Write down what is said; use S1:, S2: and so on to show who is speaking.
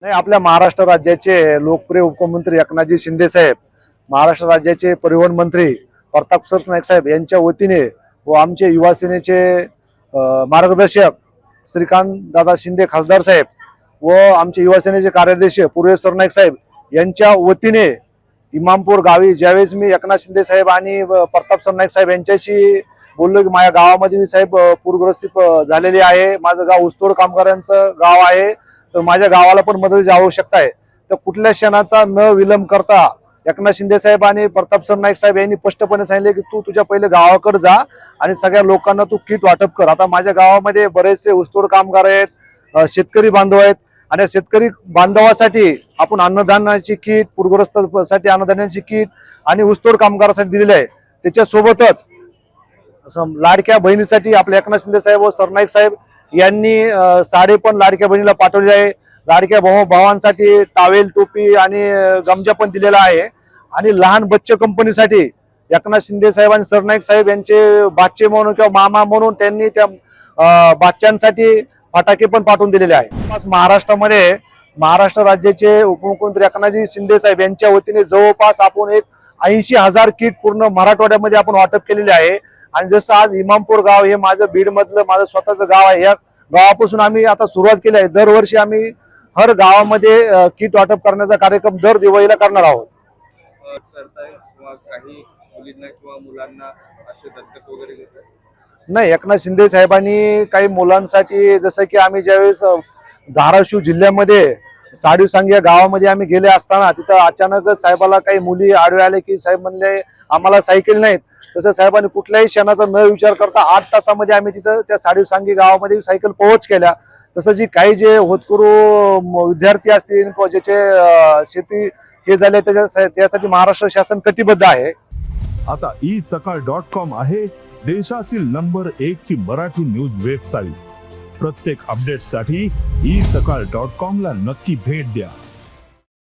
S1: नाही, आपल्या महाराष्ट्र राज्याचे लोकप्रिय उपमुख्यमंत्री एकनाथजी शिंदे साहेब, महाराष्ट्र राज्याचे परिवहन मंत्री प्रताप सर नाईक साहेब यांच्या वतीने व आमचे युवा सेनेचे मार्गदर्शक श्रीकांत दादा शिंदे खासदार साहेब व आमचे युवा सेनेचे कार्याध्यक्ष पूर्वेश सरनाईक साहेब यांच्या वतीने इमामपूर गावी ज्यावेळेस मी एकनाथ शिंदे साहेब आणि प्रताप सरनाईक साहेब यांच्याशी बोललो की माझ्या गावामध्ये साहेब पूरग्रस्ती झालेली आहे, माझं गाव ऊसतोड कामगारांचं गाव आहे, तर माझ्या गावाला पण मदतीची आवश्यकता आहे, तर कुठल्या क्षणाचा न विलंब करता एकनाथ शिंदे साहेब आणि प्रताप सरनाईक साहेब यांनी स्पष्टपणे सांगितले की तू तुझ्या पहिले गावाकडे जा आणि सगळ्या लोकांना तू किट वाटप कर। आता माझ्या गावामध्ये बरेचसे ऊसतोड कामगार आहेत, शेतकरी बांधव आहेत आणि शेतकरी बांधवासाठी आपण अन्नधान्याची किट, पूरग्रस्तांसाठी अन्नधान्याची किट आणि ऊसतोड कामगारांसाठी दिलेली आहे। त्याच्यासोबतच लाडक्या बहिणीसाठी आपले एकनाथ शिंदे साहेब व सरनाईक साहेब यांनी साडी पण लाडक्या बहिणीला पाठवली आहे। लाडक्या भावांसाठी टावेल, टोपी आणि गमजा पण दिलेला आहे आणि लहान बच्चे कंपनीसाठी एकनाथ शिंदे साहेब आणि सरनाईक साहेब यांचे बाचे म्हणून किंवा मामा म्हणून त्यांनी त्या बाच्यांसाठी फटाके पण पाठवून दिलेले आहे। महाराष्ट्रामध्ये महाराष्ट्र राज्याचे उपमुख्यमंत्री एकनाथजी शिंदे साहेब यांच्या वतीने जवळपास आपण एक 80,000 किट पूर्ण मराठवाड्यामध्ये आपण वाटप केलेले आहे। आणि जसं आज इमामपूर गाव हे माझं बीड मधलं माझं स्वतःचं गाव आहे, या गावापासून आम्ही आता सुरुवात केली आहे। दरवर्षी आम्ही हर गावामध्ये किट वाटप करण्याचा कार्यक्रम दर दिवाळीला करणार आहोत।
S2: काही मुलींना किंवा मुलांना असे दत्तक वगैरे घेतात?
S1: नाही, एकनाथ शिंदे साहेबांनी काही मुलांसाठी, जसं की आम्ही ज्यावेळेस धाराशिव जिल्ह्यामध्ये साडीसांगी या गावामध्ये आम्ही गेले असताना तिथं अचानक साहेबाला काही मुली आडवे आले की साहेब म्हणले आम्हाला सायकल नाहीत, तसं साहेबांनी कुठल्याही क्षणाचा न विचार करता 8 तासामध्ये आम्ही तिथं त्या साडीसांगी गावामध्ये सायकल पोहोच केल्या। तसं जी काही जे होतकरू विद्यार्थी असतील किंवा ज्याचे शेती हे झाले त्यासाठी महाराष्ट्र शासन कटिबद्ध आहे।
S3: आता isakal.com आहे देशातील नंबर 1 ची मराठी न्यूज वेबसाईट। प्रत्येक अपडेटसाठी isakal.com ला नक्की भेट द्या।